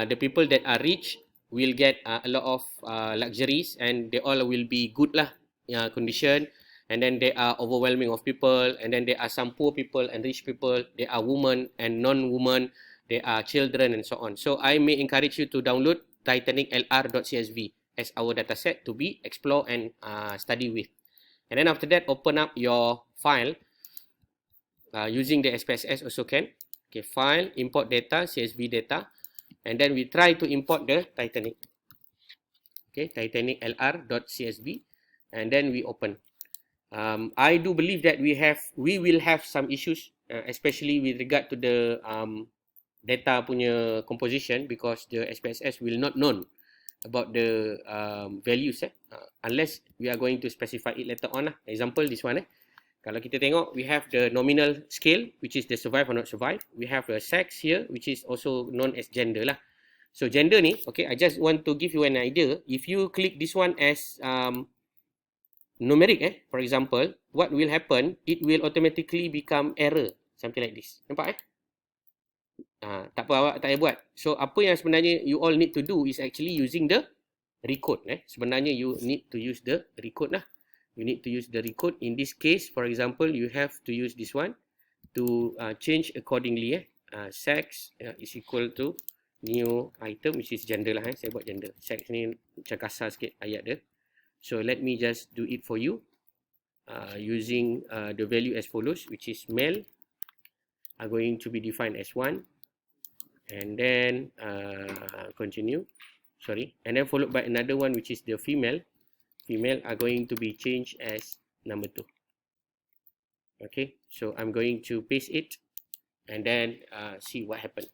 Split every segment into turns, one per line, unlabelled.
the people that are rich will get a lot of luxuries, and they all will be good lah condition. And then there are overwhelming of people, and then there are some poor people and rich people. There are women and non-women. There are children and so on. So I may encourage you to download titaniclr.csv as our dataset to be explore and study with. And then after that, open up your file using the SPSS also can. Okay, file, import data, CSV data, and then we try to import the Titanic. Okay, titaniclr.csv, and then we open. I do believe that we will have some issues, especially with regard to the data punya composition, because the SPSS will not know about the values unless we are going to specify it later on. Example, this one. Kalau kita tengok, we have the nominal scale, which is the survive or not survive. We have the sex here, which is also known as gender lah. So gender ni, okay, I just want to give you an idea. If you click this one as numeric, for example, what will happen? It will automatically become error, something like this. Nampak tak apa, awak tak payah buat. So apa yang sebenarnya you all need to do is actually using the recode. Sebenarnya you need to use the recode lah. You need to use the recode. In this case, for example, you have to use this one to change accordingly. Sex is equal to new item, which is gender lah. Saya buat gender. Sex ni macam kasar sikit ayat dia. So let me just do it for you using the value as follows, which is male are going to be defined as 1, and then continue. Sorry, and then followed by another one, which is the female. Female are going to be changed as number 2. Okay, so I'm going to paste it and then see what happened.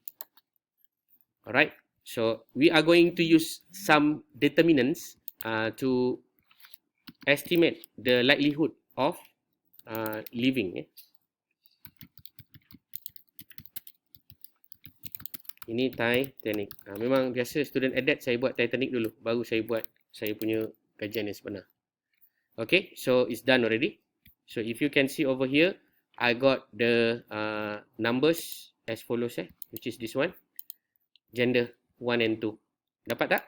Alright, so we are going to use some determinants to estimate the likelihood of living. Ini Titanic. Memang biasa student adat saya buat Titanic dulu, baru saya buat saya punya kajian yang sebenar. Okay, so it's done already. So if you can see over here, I got the numbers as follows, which is this one, gender 1 and 2. Dapat tak?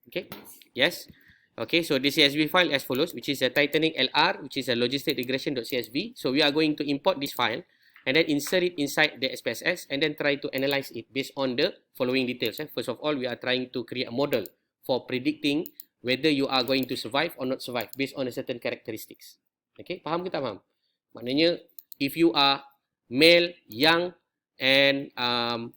Okay, yes. Okay, so the CSV file as follows, which is a Titanic LR, which is a logistic regression.csv. So we are going to import this file and then insert it inside the SPSS and then try to analyze it based on the following details. First of all, we are trying to create a model for predicting whether you are going to survive or not survive based on a certain characteristics. Okay, faham ke tak faham? Maknanya, if you are male, young, and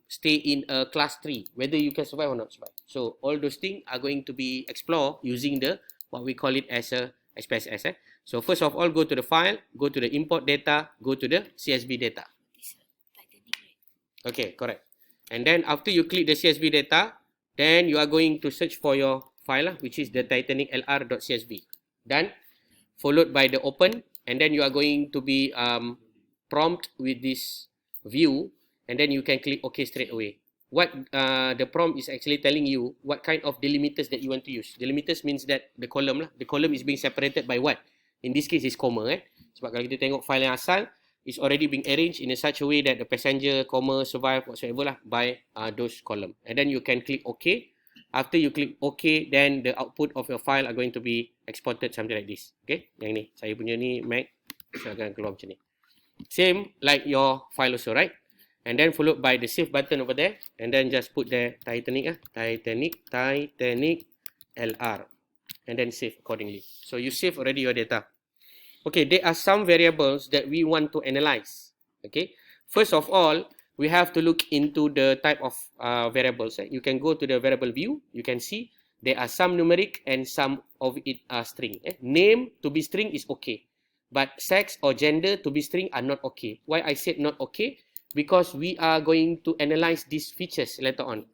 stay in a class 3, whether you can survive or not survive. So all those things are going to be explored using the what we call it as a SPSS. So first of all, go to the file, go to the import data, go to the CSV data. Okay, correct. And then after you click the CSV data, then you are going to search for your file, which is the titaniclr.csv. Done. Followed by the open, and then you are going to be prompt with this view, and then you can click OK straight away. What the prompt is actually telling you what kind of delimiters that you want to use. Delimiters means that the column the column is being separated by what? In this case is comma. Sebab kalau kita tengok file yang asal, it's already being arranged in a such a way that the passenger, comma, survive, whatsoever lah by those column. And then you can click OK. After you click OK, then the output of your file are going to be exported something like this. Okay, yang ni, saya punya ni Mac, saya akan keluar macam ni. Same like your file also, right? And then followed by the save button over there, and then just put the Titanic, Titanic LR, and then save accordingly. So you save already your data. Okay, there are some variables that we want to analyze. Okay, first of all, we have to look into the type of variables. You can go to the variable view. You can see there are some numeric and some of it are string. Name to be string is okay, but sex or gender to be string are not okay. Why I said not okay? Because we are going to analyze these features later on.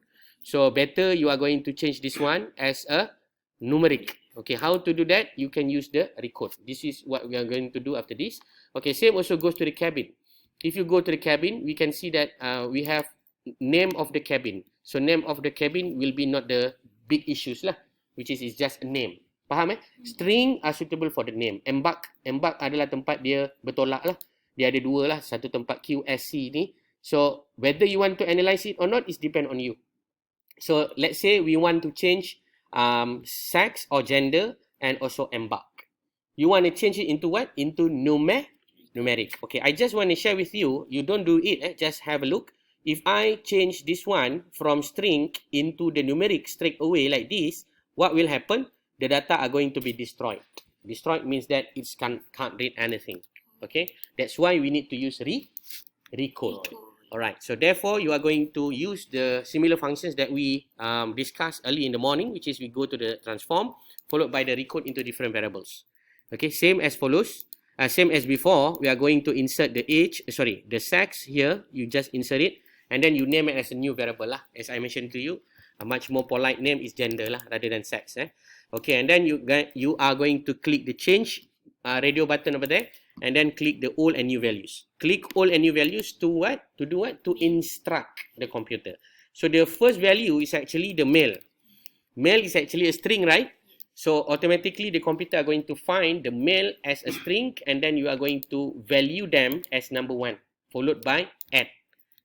So better you are going to change this one as a numeric. Okay, how to do that? You can use the recode. This is what we are going to do after this. Okay, same also goes to the cabin. If you go to the cabin, we can see that we have name of the cabin. So name of the cabin will be not the big issues lah, which is just a name. Faham String are suitable for the name. Embark adalah tempat dia bertolak lah. Dia ada dua lah. Satu tempat QSC ni, So whether you want to analyze it or not is depend on you. So let's say we want to change sex or gender and also embark. You want to change it into what? Into numeric. Okay, I just want to share with you. You don't do it. Just have a look. If I change this one from string into the numeric straight away like this, what will happen? The data are going to be destroyed. Destroyed means that it can't read anything. Okay, that's why we need to use recode. Alright, so therefore you are going to use the similar functions that we discussed early in the morning, which is we go to the transform followed by the recode into different variables. Okay, same as follows. Same as before, we are going to insert the age, the sex here. You just insert it and then you name it as a new variable lah. As I mentioned to you, a much more polite name is gender lah rather than sex. Okay, and then you are going to click the change radio button over there and then click the old and new values. Click old and new values to what? To do what? To instruct the computer. So the first value is actually the male. Male is actually a string, right? So automatically the computer are going to find the male as a string and then you are going to value them as number 1 followed by add.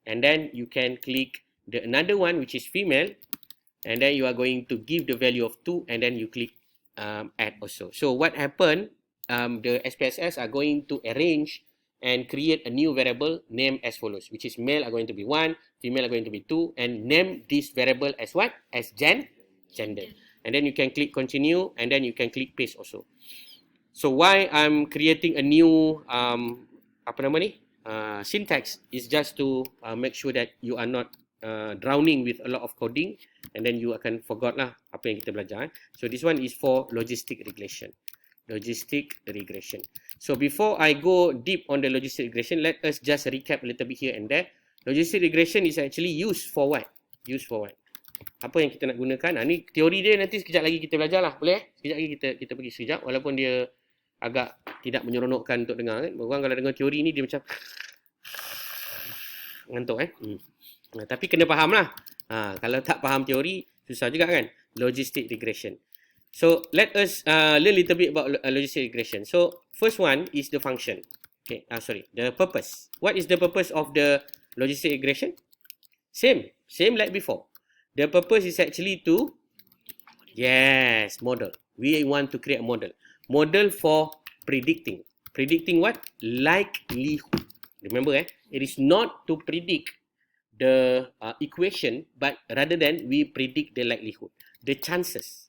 And then you can click the another one which is female and then you are going to give the value of 2 and then you click add also. So what happened? The SPSS are going to arrange and create a new variable named as follows, which is male are going to be 1, female are going to be 2, and name this variable as what? As gender. And then you can click continue and then you can click paste also. So why I'm creating a new syntax is just to make sure that you are not drowning with a lot of coding and then you akan forgot lah apa yang kita belajar. So this one is for logistic regression. Logistic regression. So before I go deep on the logistic regression, let us just recap a little bit here and there. Logistic regression is actually used for what? Used for what? Apa yang kita nak gunakan? Ni teori dia nanti sekejap lagi kita belajar lah. Boleh? Sekejap lagi kita pergi sekejap. Walaupun dia agak tidak menyeronokkan untuk dengar. Orang kalau dengar teori ni dia macam ngantuk tapi kena faham lah. Kalau tak faham teori, susah juga kan? Logistic regression. So let us learn a little bit about logistic regression. So first one is the function. Okay, the purpose. What is the purpose of the logistic regression? Same like before. The purpose is actually to, model. We want to create a model. Model for predicting. Predicting what? Likelihood. Remember, it is not to predict the equation, but rather than we predict the likelihood. The chances.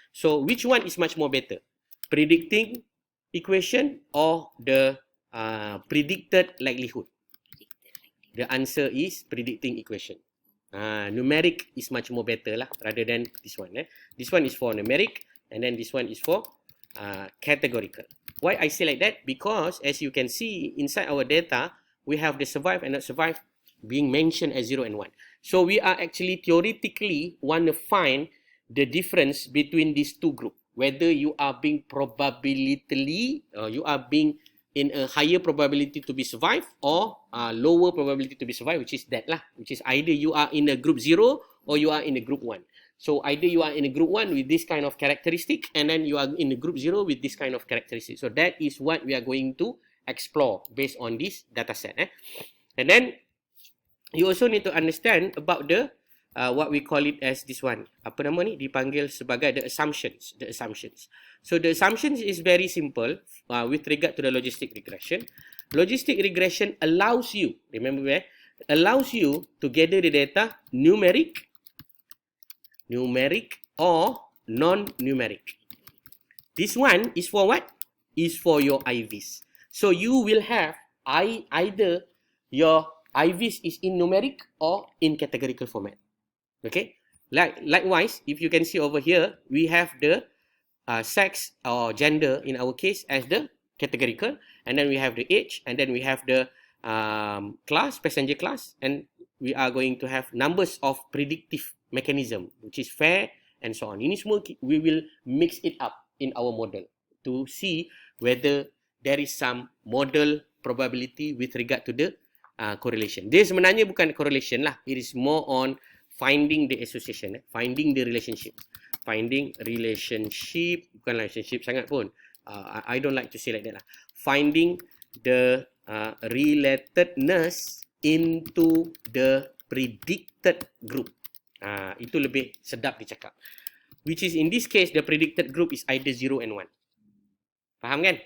So which one is much more better? Predicting equation or the predicted likelihood? The answer is predicting equation. Numeric is much more better lah rather than this one. This one is for numeric and then this one is for categorical. Why I say like that? Because as you can see inside our data, we have the survive and not survive being mentioned as 0 and 1. So we are actually theoretically want to find the difference between these two groups. Whether you are being you are being in a higher probability to be survived or lower probability to be survived, which is that lah. Which is either you are in a group 0 or you are in a group 1. So either you are in a group 1 with this kind of characteristic and then you are in a group 0 with this kind of characteristic. So that is what we are going to explore based on this data set. And then you also need to understand about the what we call it as this one. Apa nama ni? Dipanggil sebagai the assumptions. The assumptions. So the assumptions is very simple with regard to the logistic regression. Logistic regression allows you, remember allows you to gather the data numeric or non-numeric. This one is for what? Is for your IVs. So you will have either your IVs is in numeric or in categorical format. Okay. Likewise, if you can see over here, we have the sex or gender in our case as the categorical, and then we have the age, and then we have the class, passenger class, and we are going to have numbers of predictive mechanism, which is fair and so on. Ini semua we will mix it up in our model to see whether there is some model probability with regard to the correlation. Dia sebenarnya bukan correlation lah. It is more on finding the association, finding the relationship. Finding relationship, bukan relationship sangat pun. I don't like to say like that lah. Finding the relatedness into the predicted group. Itu lebih sedap dicakap. Which is in this case, the predicted group is either 0 and 1. Faham kan?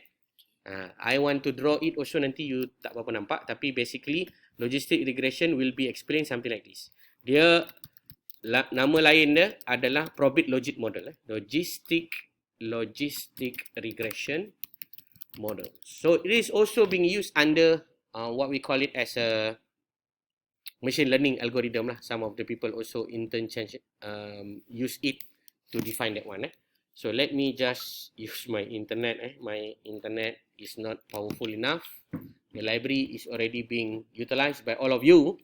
I want to draw it also, nanti you tak berapa nampak. Tapi basically, logistic regression will be explained something like this. Dia, nama lain dia adalah probit logic model. Logistic regression model. So it is also being used under what we call it as a machine learning algorithm lah. Some of the people also use it to define that one. So let me just use my internet. My internet is not powerful enough. The library is already being utilized by all of you.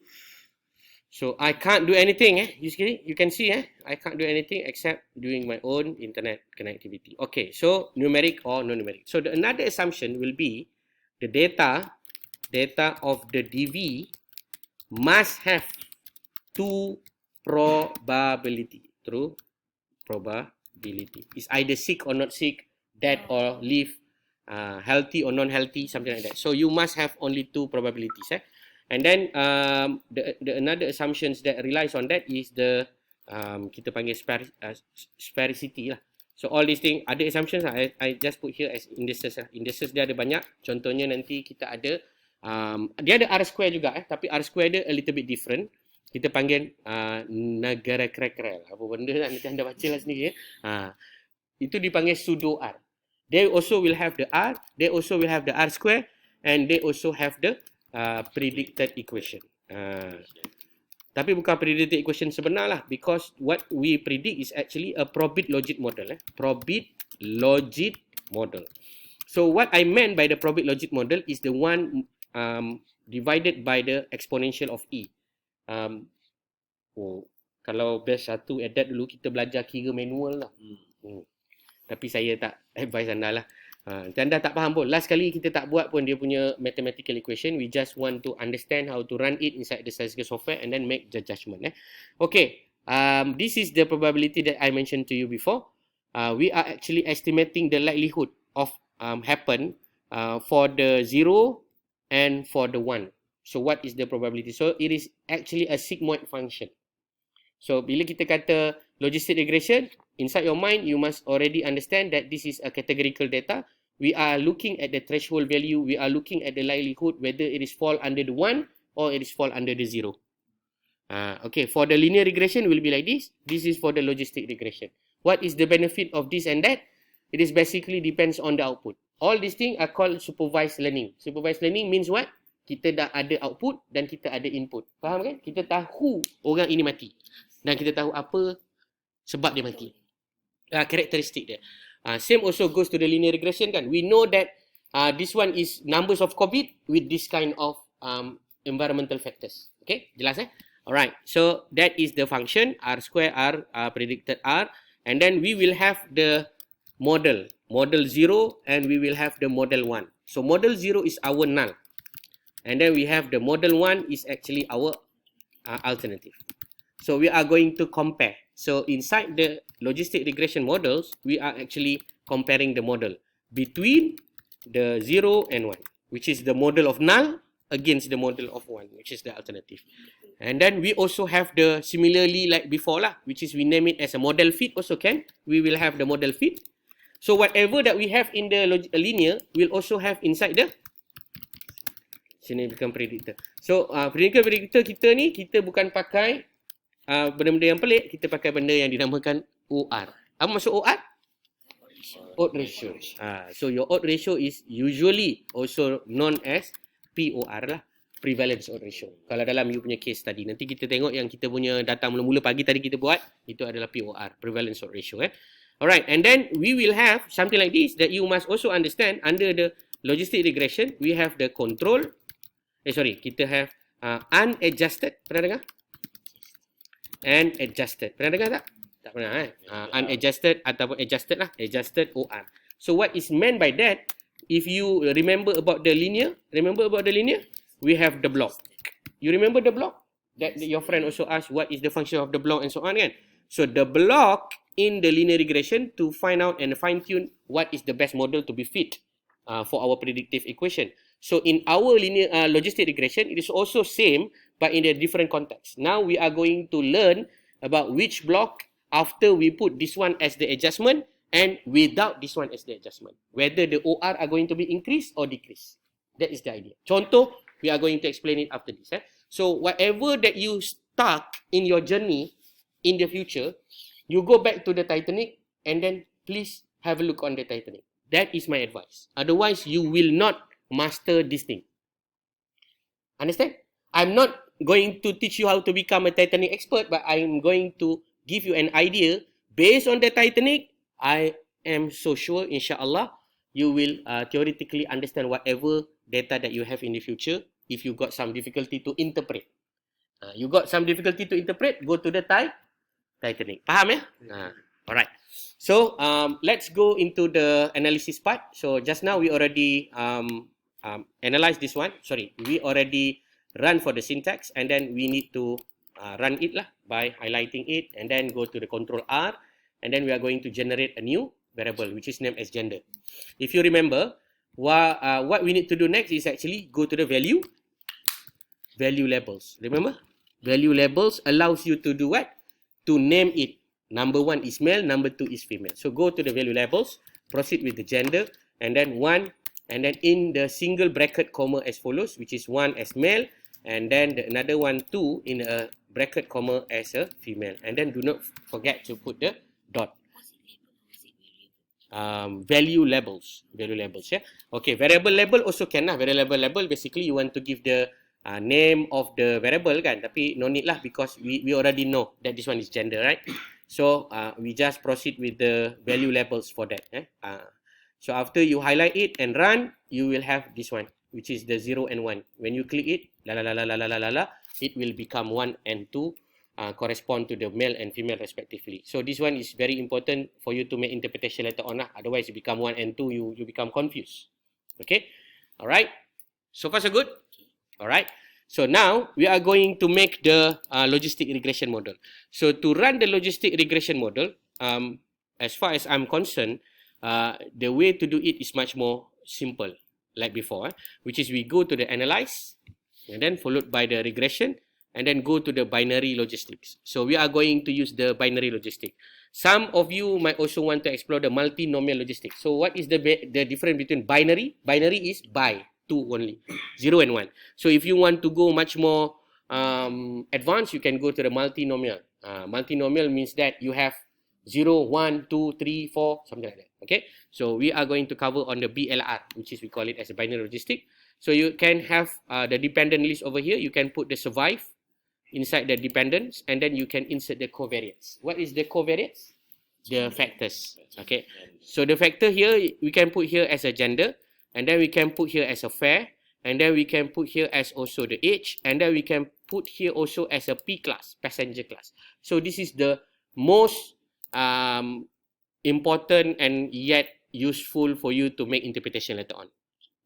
So I can't do anything. You can see. I can't do anything except doing my own internet connectivity. Okay, so numeric or non-numeric. So another assumption will be the data of the DV must have two probability. True probability. It's either sick or not sick, dead or live, healthy or non-healthy, something like that. So you must have only two probabilities. And then the another assumptions that relies on that is the kita panggil sphericity lah. So all these things, other assumptions I just put here as indices. Indices dia ada banyak. Contohnya nanti kita ada dia ada R square juga tapi R square dia a little bit different. Kita panggil negara krek-krek. Apa benda nak nanti anda baca lah sendiri. Itu dipanggil pseudo R. They also will have the R, they also will have the R square, and they also have the predicted equation. Tapi bukan predicted equation sebenar lah, because what we predict is actually a probit logic model. Probit logic model. So what I meant by the probit logic model is the one divided by the exponential of E. Kalau batch 1 adat dulu kita belajar kira manual lah. Tapi saya tak advise anda lah. Anda tak faham pun. Last kali kita tak buat pun dia punya mathematical equation. We just want to understand how to run it inside the statistical software and then make the judgment. Okay. This is the probability that I mentioned to you before. We are actually estimating the likelihood of happen for the 0 and for the 1. So what is the probability? So it is actually a sigmoid function. So bila kita kata logistic regression, inside your mind you must already understand that this is a categorical data. We are looking at the threshold value. We are looking at the likelihood whether it is fall under the 1 or it is fall under the 0. Okay, for the linear regression will be like this. This is for the logistic regression. What is the benefit of this and that? It is basically depends on the output. All these things are called supervised learning. Supervised learning means what? Kita dah ada output dan kita ada input. Faham kan? Kita tahu orang ini mati. Dan kita tahu apa sebab dia mati. Karakteristik dia. Same also goes to the linear regression kan. We know that this one is numbers of COVID with this kind of environmental factors. Okay? Jelas Alright. So that is the function. R square R, predicted R. And then we will have the model. Model 0 and we will have the model 1. So model 0 is our null. And then we have the model 1 is actually our alternative. So we are going to compare. So inside the logistic regression models, we are actually comparing the model between the 0 and 1, which is the model of null against the model of 1, which is the alternative. And then we also have the similarly like before lah, which is we name it as a model fit also can. We will have the model fit. So whatever that we have in the linear, we'll also have inside the significant predictor. So predictor kita ni, kita bukan pakai benda-benda yang pelik, kita pakai benda yang dinamakan OR. Apa maksud OR? Odd ratio. So your odd ratio is usually also known as POR lah, prevalence odd ratio. Kalau dalam you punya case tadi, nanti kita tengok yang kita punya data mula-mula pagi tadi kita buat, itu adalah POR, prevalence odd ratio. Alright, and then we will have something like this that you must also understand under the logistic regression. We have the control. Kita have unadjusted. Pernah dengar? And adjusted. Pernah dengar tak? Tak pernah unadjusted ataupun adjusted lah. Adjusted OR. So what is meant by that? If you remember about the linear, we have the block. You remember the block? That your friend also asked what is the function of the block and so on kan? So the block in the linear regression to find out and fine tune what is the best model to be fit for our predictive equation. So in our linear logistic regression, it is also same, but in a different context. Now we are going to learn about which block after we put this one as the adjustment and without this one as the adjustment. Whether the OR are going to be increased or decreased. That is the idea. Contoh, we are going to explain it after this. So whatever that you stuck in your journey in the future, you go back to the Titanic and then please have a look on the Titanic. That is my advice. Otherwise, you will not master this thing. Understand? I'm not going to teach you how to become a Titanic expert, but I'm going to give you an idea. Based on the Titanic, I am so sure, inshallah, you will theoretically understand whatever data that you have in the future if you got some difficulty to interpret. You got some difficulty to interpret, go to the Titanic. Faham ya? Alright. So, let's go into the analysis part. So, just now we already analyze this one. Sorry, we already run for the syntax, and then we need to run it lah by highlighting it, and then go to the control R, and then we are going to generate a new variable which is named as gender. If you remember, what we need to do next is actually go to the value labels. Remember, value labels allows you to do what? To name it. Number 1 is male, number 2 is female. So go to the value labels, proceed with the gender, and then 1, and then in the single bracket comma as follows, which is 1 as male, and then another one 2 in a bracket comma as a female. And then do not forget to put the dot. Value labels, yeah. Okay, variable label also can lah. Variable label basically you want to give the name of the variable kan, tapi no need lah because we already know that this one is gender, right? So we just proceed with the value labels for that. So after you highlight it and run, you will have this one, which is the 0 and 1. When you click it, it will become 1 and 2, correspond to the male and female respectively. So this one is very important for you to make interpretation later on. Otherwise, you become 1 and 2, you become confused. Okay? Alright? So far so good? Alright? So now, we are going to make the logistic regression model. So to run the logistic regression model, as far as I'm concerned, the way to do it is much more simple, like before, which is we go to the analyze, and then followed by the regression, and then go to the binary logistics. So we are going to use the binary logistic. Some of you might also want to explore the multinomial logistics. So what is the difference between binary? Binary is by 2 only, 0 and 1. So if you want to go much more advanced, you can go to the multinomial. Multinomial means that you have 0, 1, 2, 3, 4, something like that. Okay, so we are going to cover on the BLR, which is we call it as a binary logistic. So you can have the dependent list over here. You can put the survive inside the dependents, and then you can insert the covariates. What is the covariates? The factors. Okay, so the factor here we can put here as a gender, and then we can put here as a fare, and then we can put here as also the age, and then we can put here also as a P class, passenger class. So this is the most important and yet useful for you to make interpretation later on.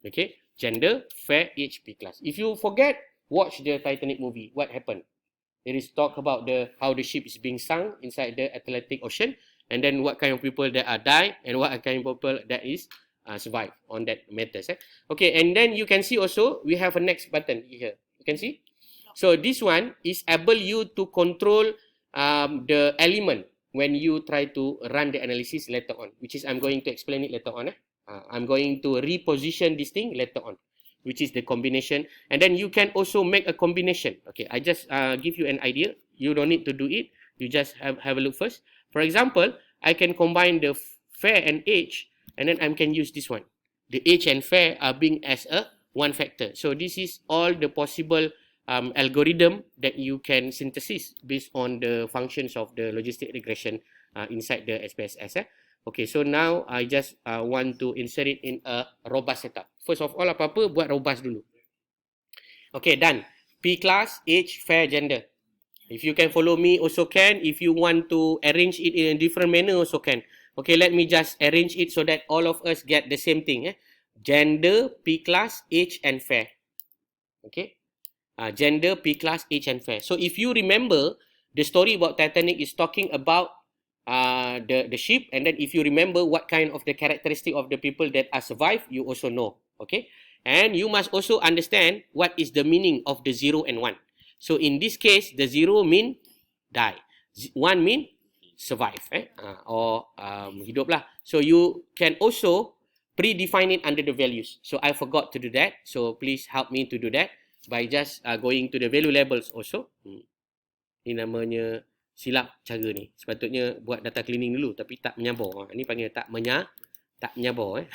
Okay, gender, fare, age, P class. If you forget, watch the Titanic movie. What happened? It is talk about how the ship is being sunk inside the Atlantic Ocean, and then what kind of people that are died and what kind of people that is survive on that matters. Okay, and then you can see also we have a next button here. You can see. So this one is able you to control the element when you try to run the analysis later on, which is I'm going to explain it later on. I'm going to reposition this thing later on, which is the combination. And then you can also make a combination. Okay, I just give you an idea. You don't need to do it. You just have a look first. For example, I can combine the fare and age, and then I can use this one. The age and fare are being as a one factor. So this is all the possible algorithm that you can synthesis based on the functions of the logistic regression inside the SPSS. Okay, so now I just want to insert it in a robust setup. First of all, apa-apa buat robust dulu. Okay, done. P class, age, fare, gender. If you can follow me, also can. If you want to arrange it in a different manner, also can. Okay, let me just arrange it so that all of us get the same thing. Gender, P class, age, and fare. Okay. Gender, P class, age, and fare. So if you remember, the story about Titanic is talking about the ship, and then if you remember what kind of the characteristic of the people that are survived, you also know. Okay. And you must also understand what is the meaning of the 0 and 1. So in this case, the 0 mean die. 1 mean survive, or hidup lah. So you can also predefine it under the values. So I forgot to do that. So please help me to do that by just going to the value labels also. Ini namanya silap cara ni. Sepatutnya buat data cleaning dulu tapi tak menyabar. Ini panggil tak menyabar.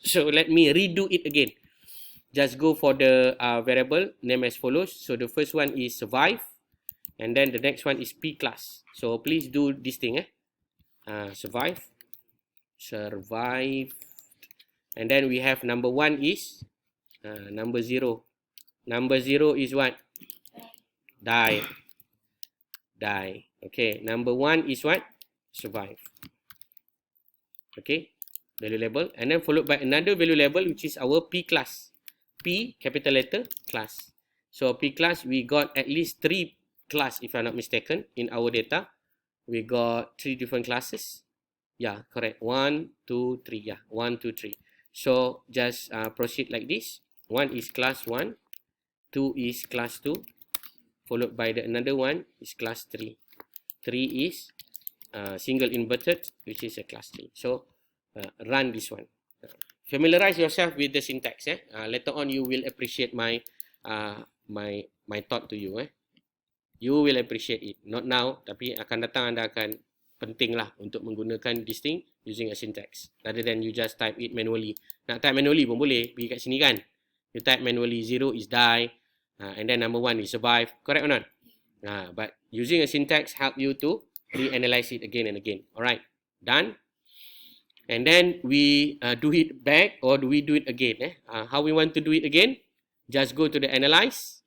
So let me redo it again. Just go for the variable name as follows. So the first one is survive. And then the next one is P class. So please do this thing. Survive. And then we have number 1 is number 0. Number 0 is what? Die. Okay. Number 1 is what? Survive. Okay. Value label. And then followed by another value label which is our P class. P, capital letter, class. So P class, we got at least 3 class if I'm not mistaken in our data. We got 3 different classes. Yeah, correct. 1, 2, 3. Yeah, 1, 2, 3. So just proceed like this. 1 is class 1. 2 is class 2. Followed by the another one is class 3. 3 is single inverted, which is a class 3. So run this one. Familiarize yourself with the syntax. Later on you will appreciate my thought to you. You will appreciate it. Not now, tapi akan datang anda akan penting lah untuk menggunakan this thing using a syntax. Rather than you just type it manually. Nak type manually pun boleh, pergi kat sini kan. You type manually, 0 is die, and then number 1 is survive. Correct or not? But using a syntax help you to reanalyze it again and again. Alright, done. And then we do it back, or do we do it again? How we want to do it again? Just go to the analyze.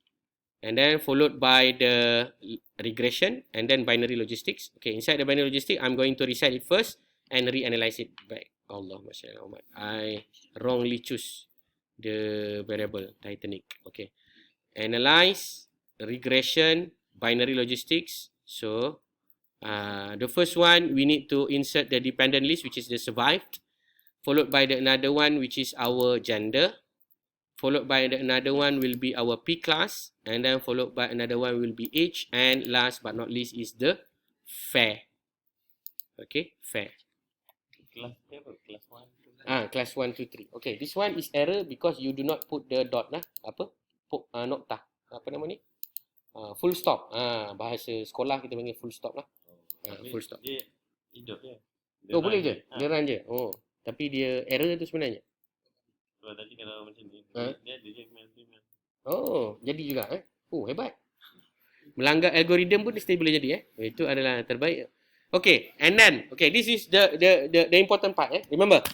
And then followed by the regression and then binary logistics. Okay, inside the binary logistics, I'm going to reset it first and reanalyze it back. Allah, Masya Allah. I wrongly choose the variable Titanic. Okay, analyze, regression, binary logistics. So the first one, we need to insert the dependent list, which is the survived. Followed by the another one, which is our gender. Followed by the another one will be our P class, and then followed by another one will be age, and last but not least is the fair. Okay, fair.
Class 1.
Class 1, 2, 3. Okay, this one is error because you do not put the dot lah. Apa? Nokta. Apa nama ni? Full stop. Bahasa sekolah kita panggil full stop lah. Full stop.
Dia hidup je.
Boleh je. Dia run je. Tapi dia error tu sebenarnya.
Kalau tadi kalau macam ni, dia female.
Jadi juga hebat. Melanggar algoritma pun dia still boleh jadi Itu adalah terbaik. Okay, and then this is the important part Remember,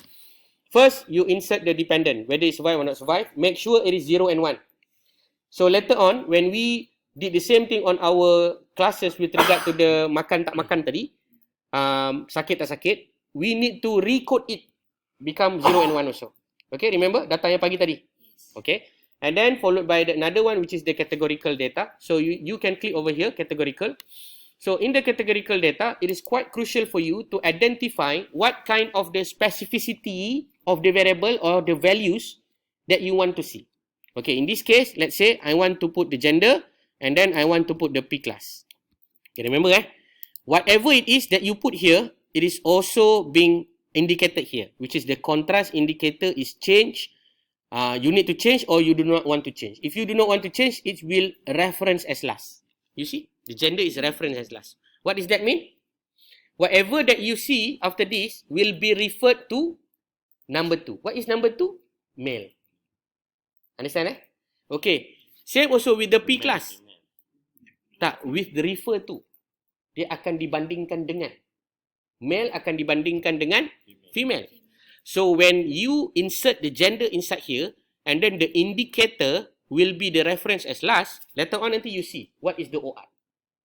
first you insert the dependent, whether it survive or not survive. Make sure it is 0 and 1. So later on, when we did the same thing on our classes with regard to the makan tak makan tadi, sakit tak sakit, we need to recode it become 0 and 1 also. Okay, remember data yang pagi tadi. Okay, and then followed by the another one which is the categorical data. So you can click over here, categorical. So in the categorical data, it is quite crucial for you to identify what kind of the specificity of the variable or the values that you want to see. Okay, in this case, let's say I want to put the gender and then I want to put the P class. Okay, remember whatever it is that you put here, it is also being indicated here, which is the contrast indicator is change. You need to change or you do not want to change. If you do not want to change, it will reference as last. You see, the gender is referenced as last. What does that mean? Whatever that you see after this will be referred to number 2. What is number 2? Male. Understand? Okay. Same also with the P class. Tak, with the refer to. Dia akan dibandingkan dengan. Male akan dibandingkan dengan female. So when you insert the gender inside here, and then the indicator will be the reference as last, later on nanti you see what is the OR.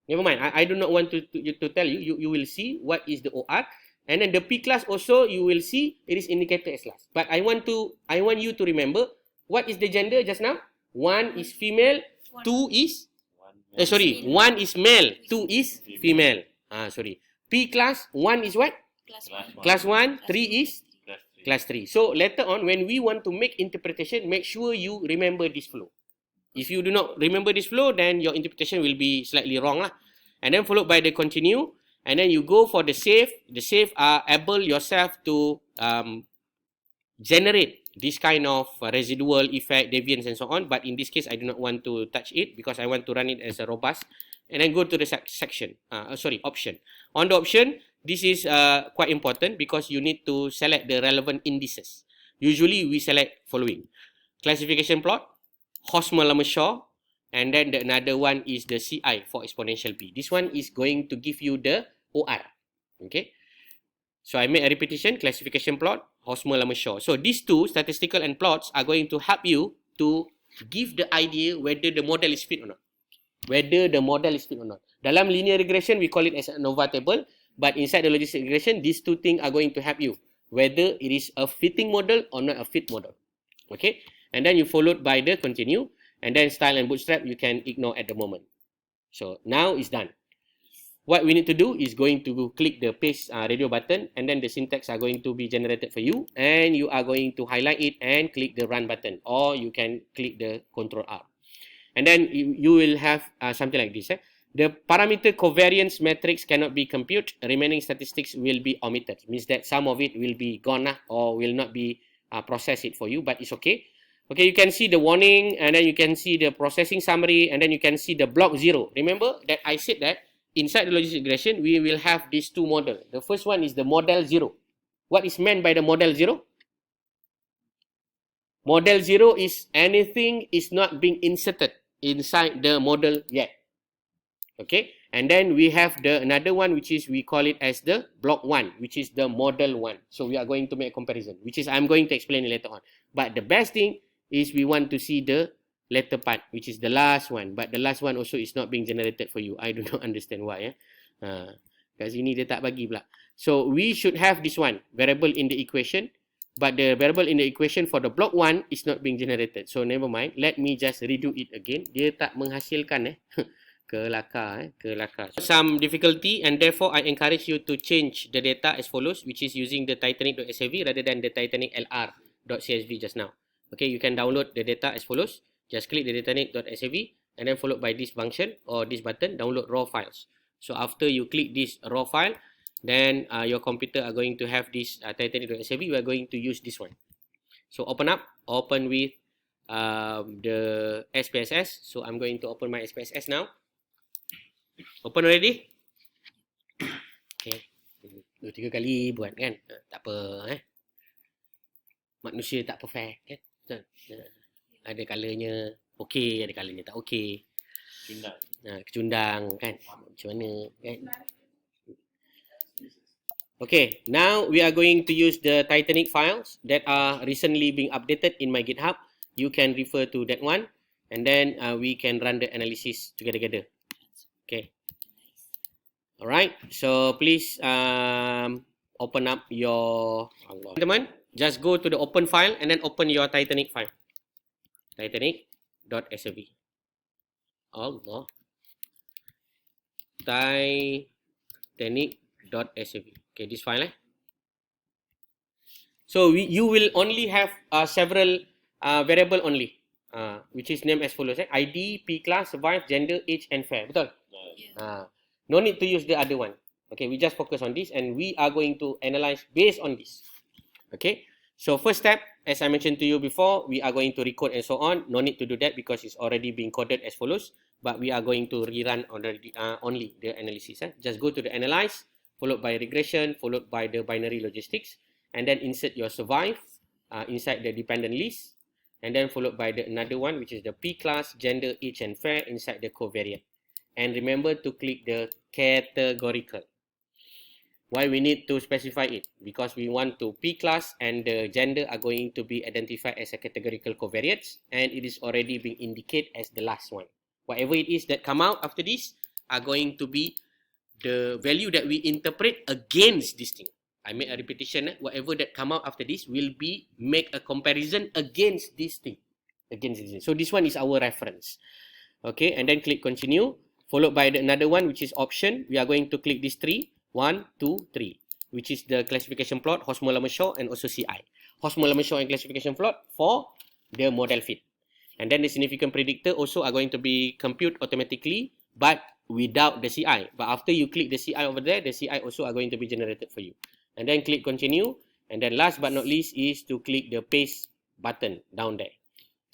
Never mind, I do not want to tell you. You will see what is the OR. And then the P class also, you will see it is indicated as last. But I want you to remember, what is the gender just now? 1 is female, 2 is... 1 is male, 2 is female. Sorry. P class, 1 is what?
Class
1, 3 is? Class 3. So later on, when we want to make interpretation, make sure you remember this flow. If you do not remember this flow, then your interpretation will be slightly wrong lah. And then followed by the continue, and then you go for the save. The save are able yourself to generate this kind of residual effect, deviance and so on. But in this case, I do not want to touch it because I want to run it as a robust. And then go to the option. On the option, this is quite important because you need to select the relevant indices. Usually, we select following. Classification plot, Hosmer-Lemeshaw, and then the another one is the CI for exponential p. This one is going to give you the OR. Okay. So I make a repetition, classification plot, Hosmer-Lemeshaw. So these two, statistical and plots, are going to help you to give the idea whether the model is fit or not. Dalam linear regression, we call it as an ANOVA table. But inside the logistic regression, these two things are going to help you whether it is a fitting model or not a fit model. Okay. And then you followed by the continue. And then style and bootstrap, you can ignore at the moment. So now it's done. What we need to do is going to click the paste radio button, and then the syntax are going to be generated for you, and you are going to highlight it and click the run button, or you can click the Ctrl R. And then you will have something like this. The parameter covariance matrix cannot be computed. Remaining statistics will be omitted. Means that some of it will be gone or will not be processed it for you, but it's okay. Okay, you can see the warning, and then you can see the processing summary, and then you can see the block 0. Remember that I said that inside the logistic regression, we will have these two models. The first one is the model 0. What is meant by the model 0? Model 0 is anything is not being inserted inside the model yet. Okay, and then we have the another one, which is we call it as the block 1, which is the model 1. So we are going to make a comparison, which is I'm going to explain it later on. But the best thing is we want to see the later part, which is the last one. But the last one also is not being generated for you. I do not understand why. Kat sini dia tak bagi pula. So we should have this one, variable in the equation. But the variable in the equation for the block 1 is not being generated. So never mind. Let me just redo it again. Dia tak menghasilkan kelakar. Some difficulty, and therefore I encourage you to change the data as follows, which is using the Titanic.sav rather than the Titanic LR.csv just now. Okay, you can download the data as follows. Just click the Titanic.sav and then followed by this function or this button, download raw files. So after you click this raw file, then your computer are going to have this Titanic.sav. We are going to use this one. So open with the SPSS. So I'm going to open my SPSS now. Open already? Okay. 2-3 kali buat kan? Tak apa. Manusia tak perfect kan? Ada kalanya okey, ada kalanya tak okey. Kecundang kan? Macam mana kan? Okay, now we are going to use the Titanic files that are recently being updated in my GitHub. You can refer to that one, and then we can run the analysis together. Okay. Alright, so please open up your teman. Just go to the open file and then open your Titanic file. Titanic.sav. Allah. Titanic.sav. Okay, this file. So you will only have several variable only, which is named as follows. ID, P class, survive, gender, age, and fair. Betul? No need to use the other one. Okay, we just focus on this, and we are going to analyze based on this. Okay, so first step, as I mentioned to you before, we are going to recode and so on. No need to do that because it's already being coded as follows. But we are going to rerun only the analysis. Just go to the analyze, followed by regression, followed by the binary logistics, and then insert your survive inside the dependent list, and then followed by the another one, which is the P class, gender, age, and fair inside the covariate. And remember to click the categorical. Why we need to specify it? Because we want to P class and the gender are going to be identified as a categorical covariates, and it is already being indicated as the last one. Whatever it is that come out after this are going to be the value that we interpret against this thing. I make a repetition. Whatever that come out after this will be make a comparison against this thing. So this one is our reference. Okay, and then click continue, followed by the another one, which is option. We are going to click this 3. 1, 2, 3. which is the classification plot, Hosmer Lemeshow, and also CI. Hosmer Lemeshow and classification plot for the model fit. And then the significant predictor also are going to be compute automatically, but without the CI. But after you click the CI over there, the CI also are going to be generated for you. And then click continue. And then last but not least is to click the paste button down there.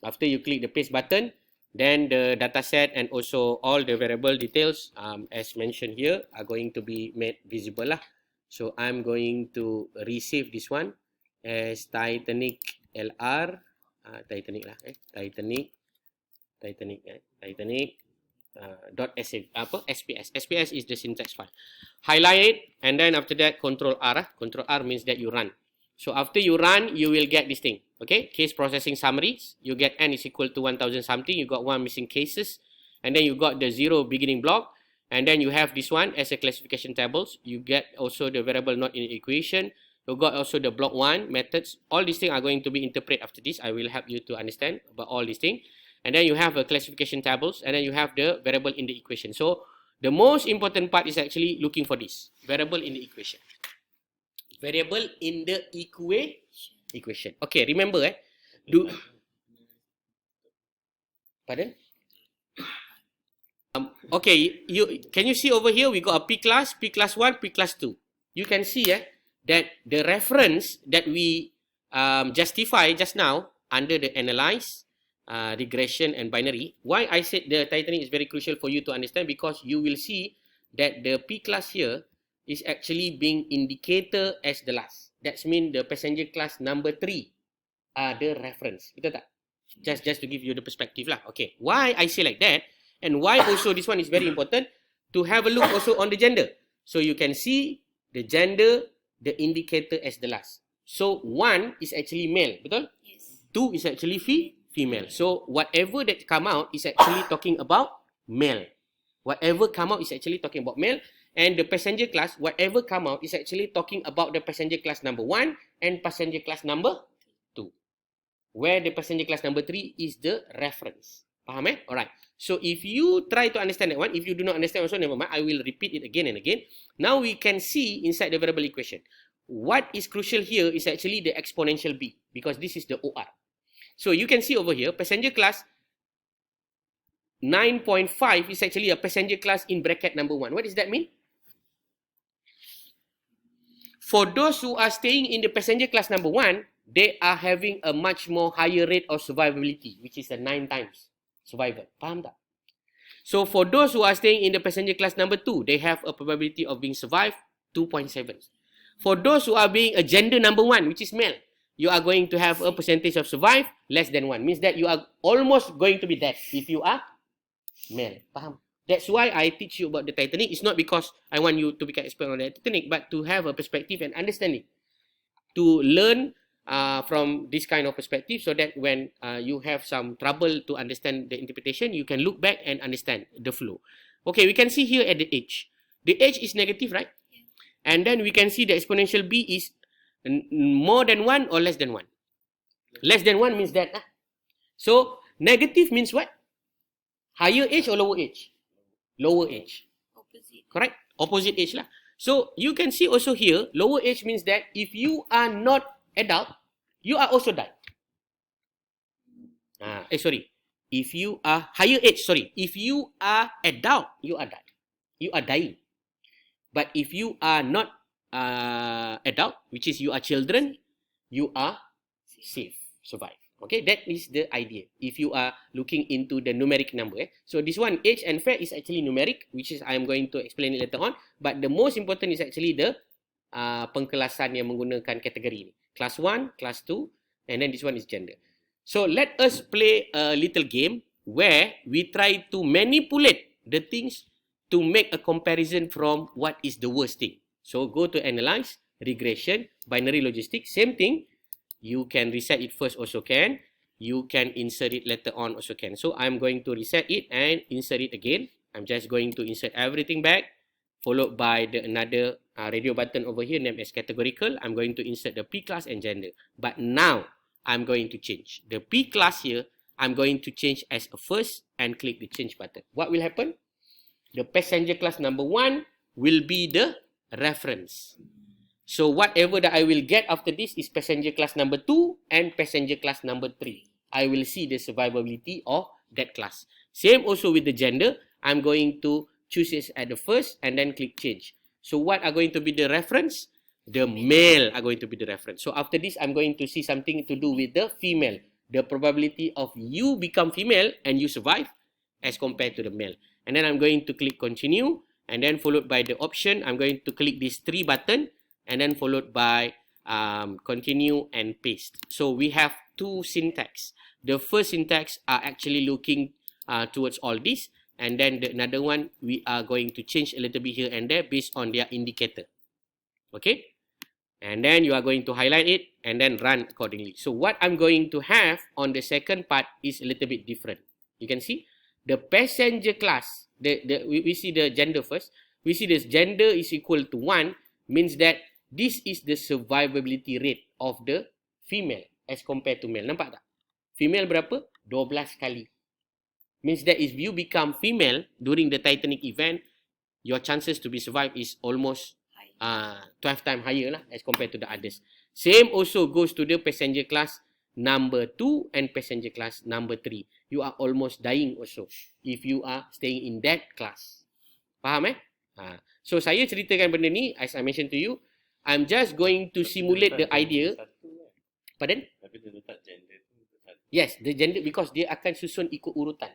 After you click the paste button, then the dataset and also all the variable details as mentioned here are going to be made visible lah. So I'm going to resave this one as Titanic LR, Titanic lah, Titanic .SPS. SPS is the syntax file. Highlight it, and then after that Control R. Control R means that you run. So after you run, you will get this thing. Okay, case processing summaries. You get n is equal to 1000 something. You got one missing cases, and then you got the 0 beginning block, and then you have this one as a classification tables. You get also the variable not in the equation. You got also the block 1 methods. All these things are going to be interpreted after this. I will help you to understand about all these things. And then you have a classification tables, and then you have the variable in the equation. So the most important part is actually looking for this variable in the equation. Variable in the equation. Okay, remember pardon? Okay, can you see over here we got a P class 1, P class 2. You can see that the reference that we justify just now under the analyze, regression and binary. Why I said the tightening is very crucial for you to understand, because you will see that the P class here is actually being indicator as the last. That means the passenger class number 3 are the reference. Betul tak? Just to give you the perspective lah. Okay. Why I say like that, and why also this one is very important to have a look also on the gender. So you can see the gender, the indicator as the last. So 1 is actually male, betul?
Yes.
2 is actually female. So whatever that come out is actually talking about male. Whatever come out is actually talking about male. And the passenger class, whatever come out is actually talking about the passenger class number 1 and passenger class number 2. Where the passenger class number 3 is the reference. Faham Alright. So if you try to understand that one, if you do not understand also, never mind. I will repeat it again and again. Now we can see inside the variable equation. What is crucial here is actually the exponential B, because this is the OR. So you can see over here, passenger class 9.5 is actually a passenger class in bracket number 1. What does that mean? For those who are staying in the passenger class number 1, they are having a much more higher rate of survivability, which is a 9 times survival. Faham tak? So for those who are staying in the passenger class number 2, they have a probability of being survived 2.7. For those who are being a gender number 1, which is male, you are going to have a percentage of survive less than 1. Means that you are almost going to be dead if you are male. Faham? That's why I teach you about the Titanic. It's not because I want you to become expert on the Titanic, but to have a perspective and understanding. To learn from this kind of perspective, so that when you have some trouble to understand the interpretation, you can look back and understand the flow. Okay, we can see here at the H. The H is negative, right?
Yeah.
And then we can see the exponential B is more than 1 or less than 1. Less than 1 means that. So, negative means what? Higher H or lower H? Lower H.
Opposite.
Correct? Opposite H lah. So, you can see also here, lower H means that if you are not adult, you are also die. If you are higher H, if you are adult, you are die. You are dying. But if you are not adult, which is you are children, you are safe, survive. Okay, that is the idea. If you are looking into the numeric number. So this one, age and fair is actually numeric, which is I am going to explain it later on. But the most important is actually the pengkelasan yang menggunakan kategori ni. Class 1, class 2, and then this one is gender. So let us play a little game where we try to manipulate the things to make a comparison from what is the worst thing. So go to analyze, regression, binary logistic, same thing. You can reset it first also can. You can insert it later on also can. So I'm going to reset it and insert it again. I'm just going to insert everything back, followed by another radio button over here named as categorical. I'm going to insert the P class and gender. But now I'm going to change. The P class here, I'm going to change as a first and click the change button. What will happen? The passenger class number 1 will be the reference. So whatever that I will get after this is passenger class number 2 and passenger class number 3. I will see the survivability of that class. Same also with the gender. I'm going to choose it at the first and then click change. So what are going to be the reference? The male are going to be the reference. So after this, I'm going to see something to do with the female. The probability of you become female and you survive as compared to the male. And then I'm going to click continue, and then followed by the option, I'm going to click this 3 button, and then followed by continue and paste. So we have 2 syntax. The first syntax are actually looking towards all this, and then the another one we are going to change a little bit here and there based on their indicator. Okay, and then you are going to highlight it and then run accordingly. So what I'm going to have on the second part is a little bit different. You can see the passenger class, we see the gender first. We see this gender is equal to 1, means that this is the survivability rate of the female as compared to male. Nampak tak? Female berapa? 12 kali. Means that if you become female during the Titanic event, your chances to be survived is almost 12 times higher lah as compared to the others. Same also goes to the passenger class number 2 and passenger class number 3. You are almost dying also if you are staying in that class. Faham So saya ceritakan benda ni, as I mentioned to you, I'm just going to simulate the idea. Pardon?
Tapi dia letak gender tu satu.
Yes, the gender, because dia akan susun ikut urutan.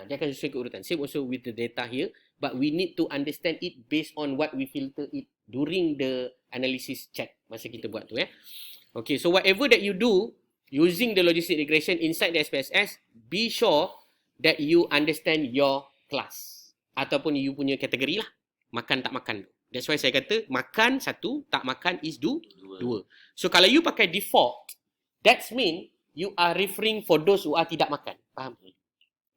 Dia akan susun ikut urutan. Same also with the data here, but we need to understand it based on what we filter it during the analysis check masa kita buat tu. Okay, so whatever that you do using the logistic regression inside the SPSS, be sure that you understand your class ataupun you punya kategori lah. Makan tak makan. That's why saya kata makan 1, tak makan is 2. So kalau you pakai default, that mean you are referring for those who are tidak makan. Faham?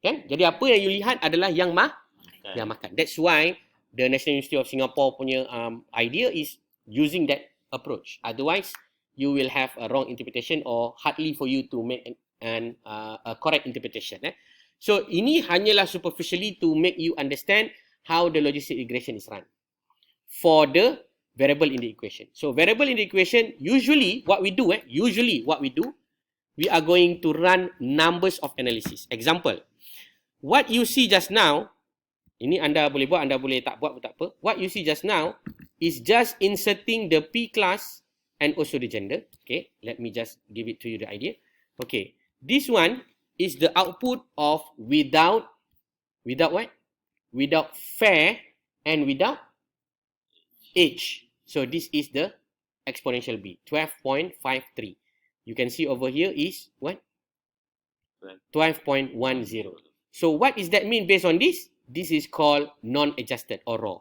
Kan? Jadi apa yang you lihat adalah yang makan. That's why the National University of Singapore punya idea is using that approach. Otherwise, you will have a wrong interpretation or hardly for you to make a correct interpretation. So ini hanyalah superficially to make you understand how the logistic regression is run for the variable in the equation. So variable in the equation, usually what we do, we are going to run numbers of analysis. Example, what you see just now, ini anda boleh buat, anda boleh tak buat pun tak apa. What you see just now is just inserting the P class and also the gender. Okay, let me just give it to you the idea. Okay, this one is the output of without what? Without fair and without age. So this is the exponential B, 12.53. You can see over here is what? 12.10. So what does that mean based on this? This is called non-adjusted or raw.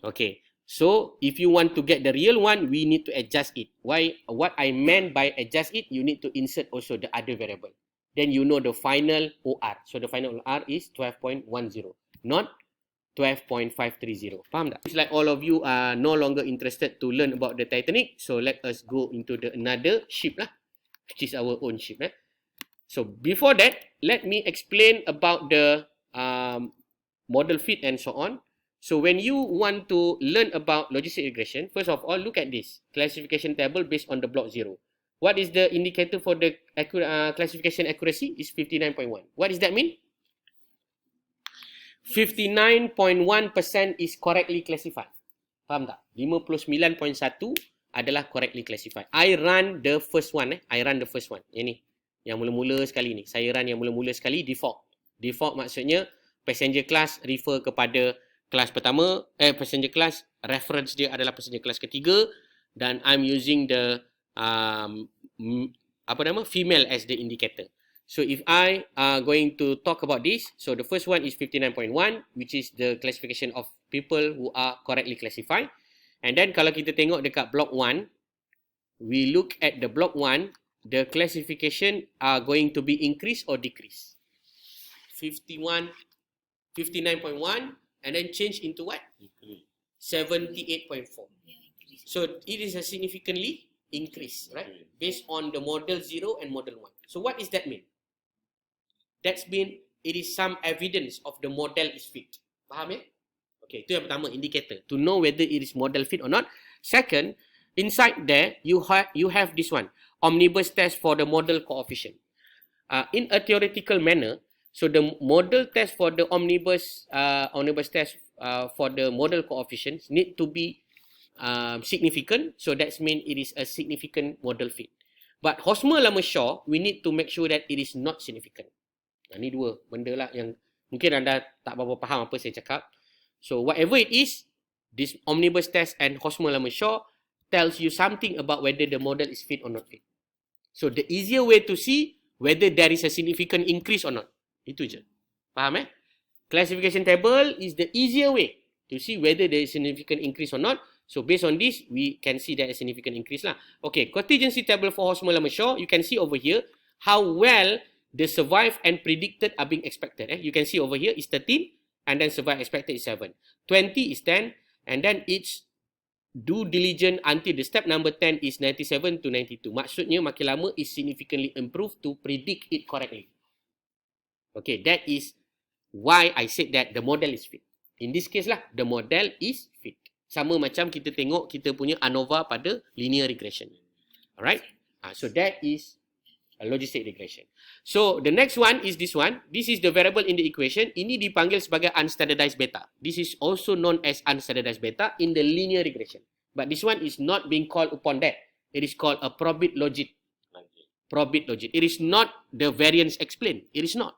Okay. So if you want to get the real one, we need to adjust it. Why? What I meant by adjust it, you need to insert also the other variable. Then you know the final OR. So the final OR is 12.10, not 12.530. Faham tak? It's like all of you are no longer interested to learn about the Titanic. So let us go into the another ship lah, which is our own ship. So before that, let me explain about the model fit and so on. So when you want to learn about logistic regression, first of all, look at this classification table based on the block 0. What is the indicator for the classification accuracy? Is 59.1. What does that mean? 59.1% is correctly classified. Faham tak? 59.1 adalah correctly classified. I run the first one. Yang ni. Yang mula-mula sekali ni. Saya run yang mula-mula sekali default. Default maksudnya passenger class refer kepada kelas pertama. Passenger class reference dia adalah passenger class ketiga. Dan I'm using the female as the indicator. So if I are going to talk about this, so the first one is 59.1, which is the classification of people who are correctly classified. And then kalau kita tengok dekat block 1, we look at the block 1, the classification are going to be increase or decrease. 59.1 and then change into what? 78.4. So it is a significantly increase, right? Based on the model 0 and model 1. So what does that mean? That means it is some evidence of the model is fit. Faham ya? Okay, itu yang pertama, indicator. To know whether it is model fit or not. Second, inside there, you have this one, omnibus test for the model coefficient. In a theoretical manner, so the model test for the omnibus test for the model coefficients need to be significant. So that means it is a significant model fit. But Hosmer-Lamar-Shaw, we need to make sure that it is not significant. Ini dua benda lah yang mungkin anda tak berapa faham apa saya cakap. So whatever it is, this omnibus test and Hosmer-Lamar-Shaw tells you something about whether the model is fit or not fit. So the easier way to see whether there is a significant increase or not. Itu je. Faham Classification table is the easier way to see whether there is significant increase or not. So based on this, we can see there is significant increase lah. Okay, contingency table for Hosmer-Lamar-Shaw, you can see over here how well the survive and predicted are being expected. You can see over here is 13 and then survive expected is 7. 20 is 10 and then it's due diligent until the step number 10 is 97 to 92. Maksudnya makin lama is significantly improved to predict it correctly. Okay, that is why I said that the model is fit. In this case lah, the model is fit. Sama macam kita tengok kita punya ANOVA pada linear regression. Alright, so that is a logistic regression. So the next one is this one. This is the variable in the equation. Ini dipanggil sebagai unstandardized beta. This is also known as unstandardized beta in the linear regression. But this one is not being called upon that. It is called a probit logit. Probit logit. It is not the variance explained. It is not.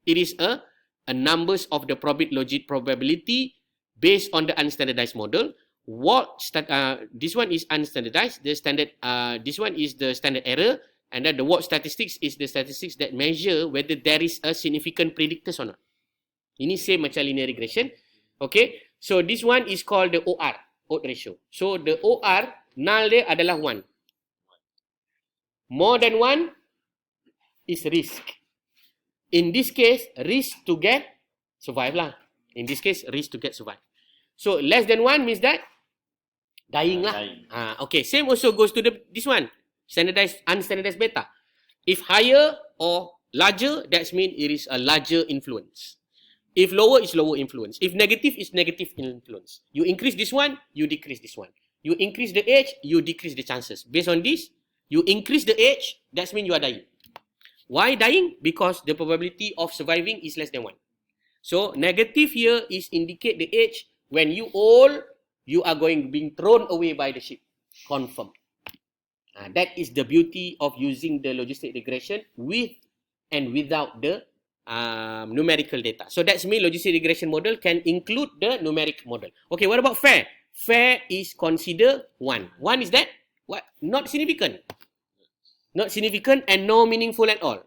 It is a numbers of the probit logit probability based on the unstandardized model. This one is unstandardized. The standard. This one is the standard error. And then the watch statistics is the statistics that measure whether there is a significant predictors or not. Ini same macam linear regression. Okay. So this one is called the OR, odds ratio. So the OR, null dia adalah 1. More than 1 is risk. In this case, risk to get survive lah. In this case, risk to get survive. So less than 1 means that dying lah. Okay. Same also goes to this one. Standardized, unstandardized beta. If higher or larger, that means it is a larger influence. If lower, is lower influence. If negative, is negative influence. You increase this one, you decrease this one. You increase the age, you decrease the chances. Based on this, you increase the age, that means you are dying. Why dying? Because the probability of surviving is less than 1. So negative here is indicate the age. When you old, you are being thrown away by the ship. Confirm. That is the beauty of using the logistic regression with and without the numerical data. So that's mean logistic regression model can include the numeric model. Okay, what about fair? Fair is considered 1. 1 is that? What? Not significant. Not significant and no meaningful at all.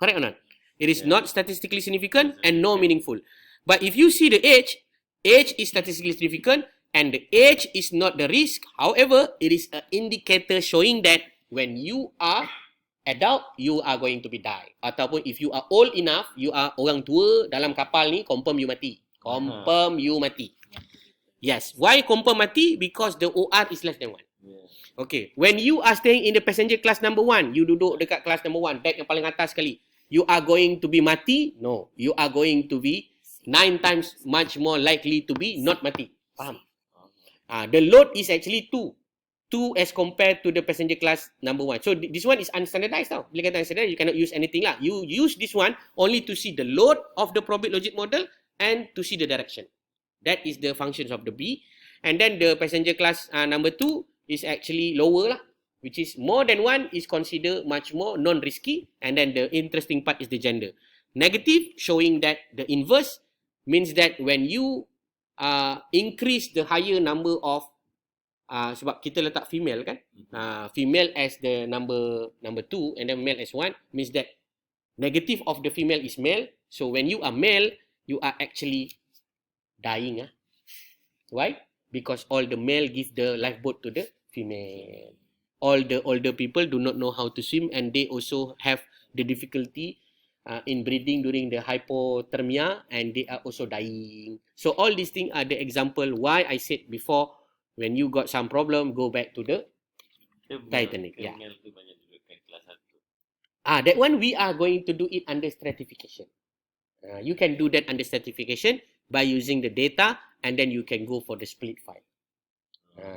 Correct or not? It is not statistically significant and no meaningful. But if you see the age is statistically significant and the age is not the risk. However, it is an indicator showing that when you are adult, you are going to be die. Ataupun if you are old enough, you are orang tua dalam kapal ni, confirm you mati. Confirm you mati. Yes. Why confirm mati? Because the OR is less than 1. Okay. When you are staying in the passenger class number 1, you duduk dekat class number 1, deck yang paling atas sekali. You are going to be mati? No. You are going to be 9 times much more likely to be not mati. Faham? The load is actually 2. 2 as compared to the passenger class number 1. So this one is unstandardized tau. Bila kata unstandardized, you cannot use anything lah. You use this one only to see the load of the probit logit model and to see the direction. That is the functions of the B. And then the passenger class number 2 is actually lower lah. Which is more than 1 is considered much more non-risky. And then the interesting part is the gender. Negative showing that the inverse means that when you increase the higher number of sebab kita letak female kan, female as the number 2 and then male as 1 means that negative of the female is male. So when you are male, you are actually dying. Why? Because all the male give the lifeboat to the female. All the older people do not know how to swim and they also have the difficulty in breathing during the hypothermia and they are also dying. So all these things are the example why I said before, when you got some problem, go back to the Titanic. Yeah. That one we are going to do it under stratification. You can do that under stratification. by using the data, and then you can go for the split file.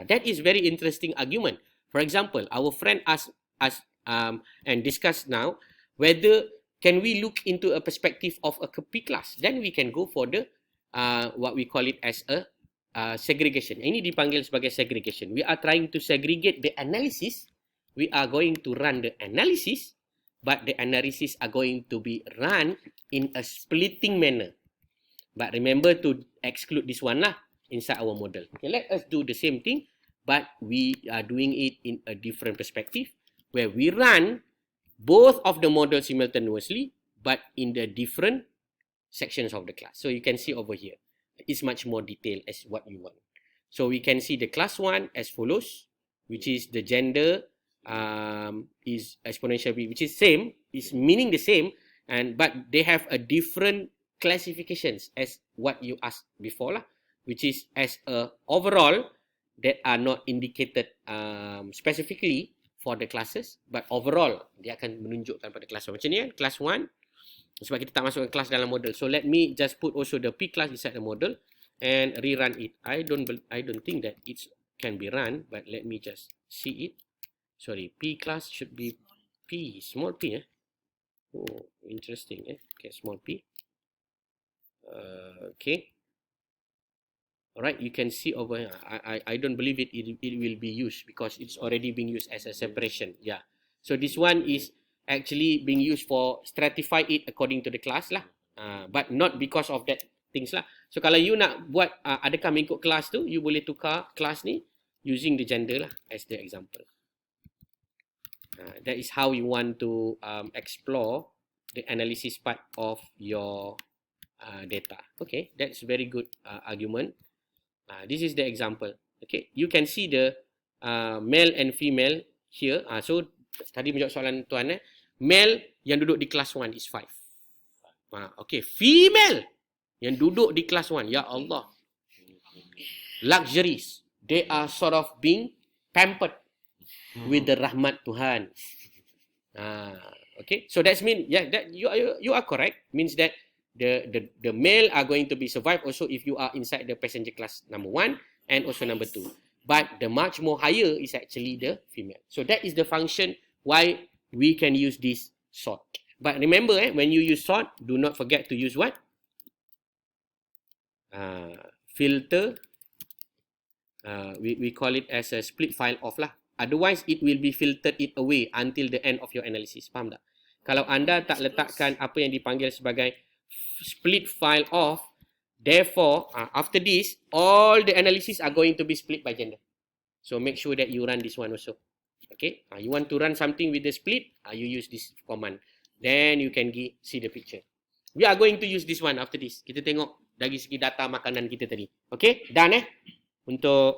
That is very interesting argument. For example, our friend asked us and discussed now whether can we look into a perspective of a P class. Then we can go for the what we call it as a segregation. Ini dipanggil sebagai segregation. We are trying to segregate the analysis. We are going to run the analysis, but the analysis are going to be run in a splitting manner. But remember to exclude this one lah inside our model. Okay, let us do the same thing, but we are doing it in a different perspective, where we run both of the models simultaneously, but in the different sections of the class. So you can see over here, it's much more detailed as what you want. So we can see the class 1 as follows, which is the gender is exponential b, which is same, is meaning the same, but they have a different classifications as what you asked before lah, which is as a overall that are not indicated specifically for the classes, but overall dia akan menunjukkan pada kelas 1. Macam ni kan, kelas 1, sebab kita tak masukkan kelas dalam model. So let me just put also the P class inside the model and rerun it. I don't think that it can be run, but let me just see it. Sorry, P class should be P, small p. Oh, interesting. Okay, small p. Okay. Alright, you can see over here. I don't believe it will be used because it's already being used as a separation. Yeah. So this one is actually being used for stratify it according to the class lah. But not because of that things lah. So kalau you nak buat adakah mengikut kelas tu, you boleh tukar kelas ni using the gender lah as the example. That is how you want to explore the analysis part of your data. Okay, that's very good argument. This is the example. Okay, you can see the male and female here. So tadi menjawab soalan tuan male yang duduk di kelas 1 is 5. Okay, female yang duduk di kelas 1, ya Allah, luxuries, they are sort of being pampered with the rahmat Tuhan. Okay, so that's mean that you are correct. Means that the male are going to be survived also if you are inside the passenger class number 1 and also number 2. But the much more higher is actually the female. So that is the function why we can use this sort. But remember, when you use sort, do not forget to use what? Filter. We call it as a split file off lah. Otherwise, it will be filtered it away until the end of your analysis. Faham tak? Kalau anda tak letakkan apa yang dipanggil sebagai split file off, therefore, after this, all the analysis are going to be split by gender. So make sure that you run this one also. Okay, you want to run something with the split, you use this command. Then you can see the picture. We are going to use this one after this. Kita tengok dari segi data makanan kita tadi. Okay, done untuk